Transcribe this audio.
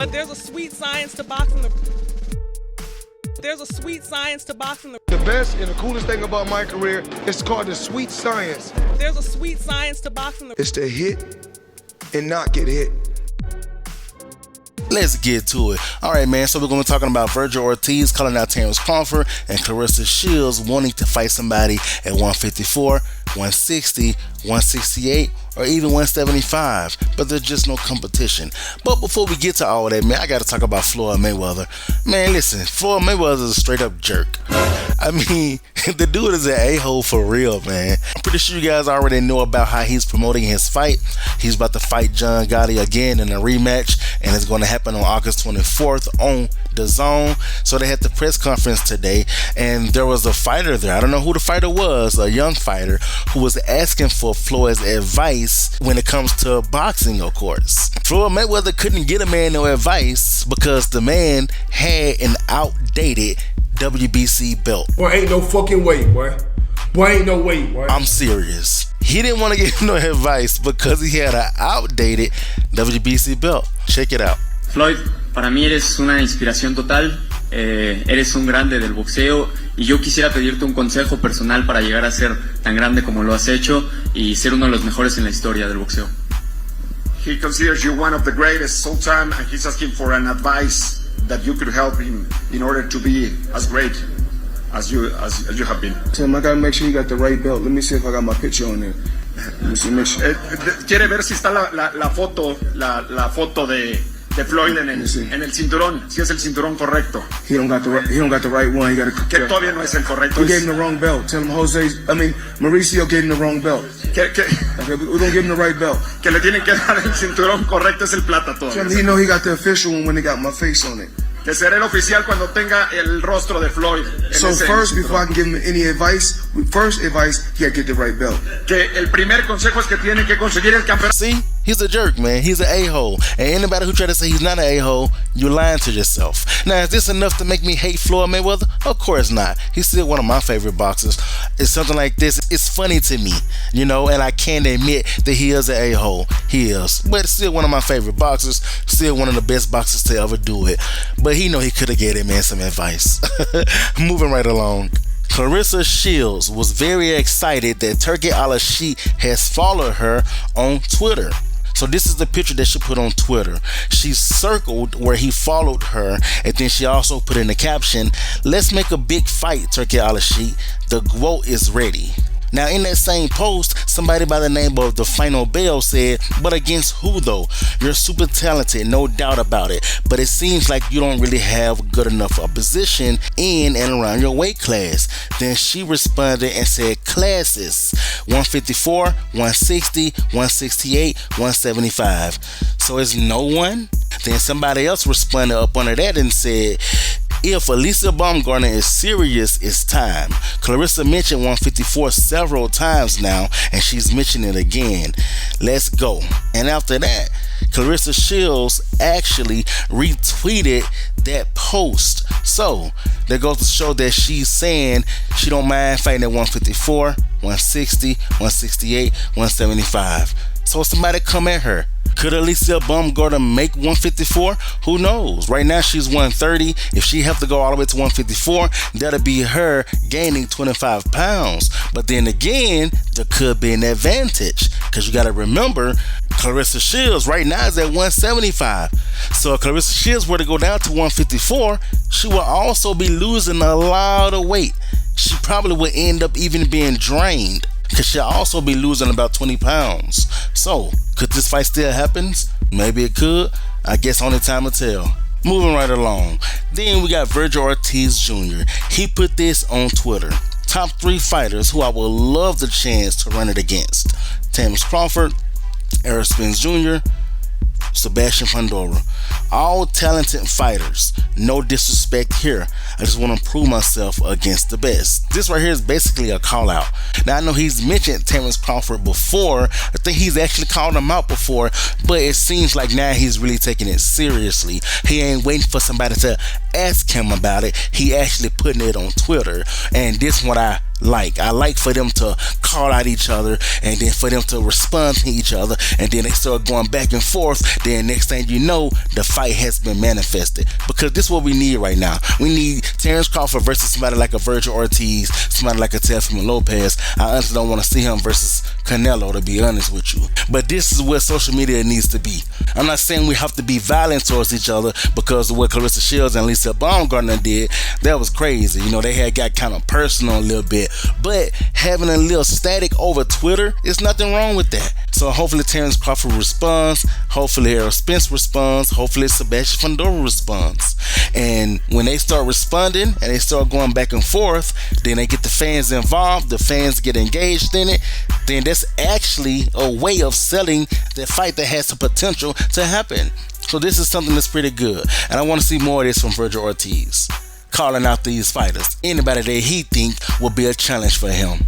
But there's a sweet science to boxing. There's a sweet science to boxing. The best and the coolest thing about my career is called the sweet science. There's a sweet science to boxing. It's to hit and not get hit. Let's get to it. All right, man. So we're going to be talking about Vergil Ortiz calling out Terence Crawford and Claressa Shields wanting to fight somebody at 154, 160, 168, or even 175, but there's just no competition. But before we get to all that, man, I got to talk about Floyd Mayweather. Man, listen, Floyd Mayweather is a straight up jerk. I mean, the dude is an a-hole for real, man. I'm pretty sure you guys already know about how he's promoting his fight. He's about to fight John Gotti again in a rematch, and it's going to happen on August 24th on DAZN. So they had the press conference today, and there was a fighter there. I don't know who the fighter was, a young fighter, who was asking for Floyd's advice when it comes to boxing, of course. Floyd Mayweather couldn't get a man no advice because the man had an outdated WBC belt. Boy, ain't no fucking way, boy. Boy, ain't no way, boy. I'm serious. He didn't want to get no advice because he had an outdated WBC belt. Check it out. Floyd, para mí eres una inspiración total. Eres un grande del boxeo y yo quisiera pedirte un consejo personal para llegar a ser tan grande como lo has hecho y ser uno de los mejores en la historia del boxeo. He considers you one of the greatest all time, and he's asking for an advice that you could help him in order to be as great as you have been. Tim, I gotta make sure you got the right belt. Let me see if I got my picture on there. Let me see, make sure. Quiere ver si está la foto de Floyd en el cinturón, si es el cinturón correcto. He don't got the right one. He got que todavía no es el correcto. We gave him the wrong belt. Tell him Mauricio gave him the wrong belt. Okay, we're gonna give him the right belt. Que le tienen que dar el cinturón correcto, es el plata todavía. Tell him he got the official one when they got my face on it. Que será el oficial cuando tenga el rostro de Floyd. So first, before I can give him any advice, he got to get the right belt. Que el primer consejo es que tiene que conseguir el campeonato. See, he's a jerk, man. He's an a-hole. And anybody who try to say he's not an a-hole, you're lying to yourself. Now, is this enough to make me hate Floyd Mayweather? Of course not. He's still one of my favorite boxers. It's something like this. It's funny to me, you know, and I can't admit that he is an a-hole. He is. But it's still one of my favorite boxers. Still one of the best boxers to ever do it. But he know he could have gave that man some advice. Moving right along. Claressa Shields was very excited that Vergil Ortiz has followed her on Twitter. So this is the picture that she put on Twitter. She circled where he followed her, and then she also put in the caption, "Let's make a big fight, Vergil Ortiz. The GOAT is ready." Now, in that same post, somebody by the name of The Final Bell said, "But against who though? You're super talented, no doubt about it. But it seems like you don't really have good enough opposition in and around your weight class." Then she responded and said classes: 154, 160, 168, 175. So it's no one? Then somebody else responded up under that and said, "If Alycia Baumgardener is serious, it's time." Claressa mentioned 154 several times now, and she's mentioning it again. Let's go. And after that, Claressa Shields actually retweeted that post. So that goes to show that she's saying she don't mind fighting at 154, 160, 168, 175. So somebody come at her. Could Alycia Baumgardener make 154? Who knows? Right now she's 130. If she have to go all the way to 154, that'll be her gaining 25 pounds. But then again, there could be an advantage because you got to remember, Claressa Shields right now is at 175. So if Claressa Shields were to go down to 154, she will also be losing a lot of weight. She probably would end up even being drained, because she'll also be losing about 20 pounds. So, could this fight still happen? Maybe it could. I guess only time will tell. Moving right along. Then we got Vergil Ortiz Jr. He put this on Twitter. Top 3 fighters who I would love the chance to run it against: Terence Crawford, Errol Spence Jr., Sebastian Fundora. All talented fighters. No disrespect here. I just want to prove myself against the best. This right here is basically a call out. Now I know he's mentioned Terence Crawford before. I think he's actually called him out before, but it seems like now he's really taking it seriously. He ain't waiting for somebody to ask him about it. He actually putting it on Twitter. And this is what I like. I like for them to call out each other, and then for them to respond to each other, and then they start going back and forth. Then next thing you know, the fight has been manifested. Because this is what we need right now. We need Terence Crawford versus somebody like a Vergil Ortiz, somebody like a Teofimo Lopez. I honestly don't want to see him versus Canelo, to be honest with you. But this is where social media needs to be. I'm not saying we have to be violent towards each other, because of what Claressa Shields and Alycia Baumgardener did, that was crazy. You know, they got kind of personal a little bit. But having a little static over Twitter, there's nothing wrong with that. So hopefully Terence Crawford responds. Hopefully Errol Spence responds. Hopefully Sebastian Fundora responds. And when they start responding and they start going back and forth, then they get the fans involved. The fans get engaged in it. Then that's actually a way of selling the fight that has the potential to happen. So this is something that's pretty good. And I want to see more of this from Vergil Ortiz, calling out these fighters, anybody that he think will be a challenge for him.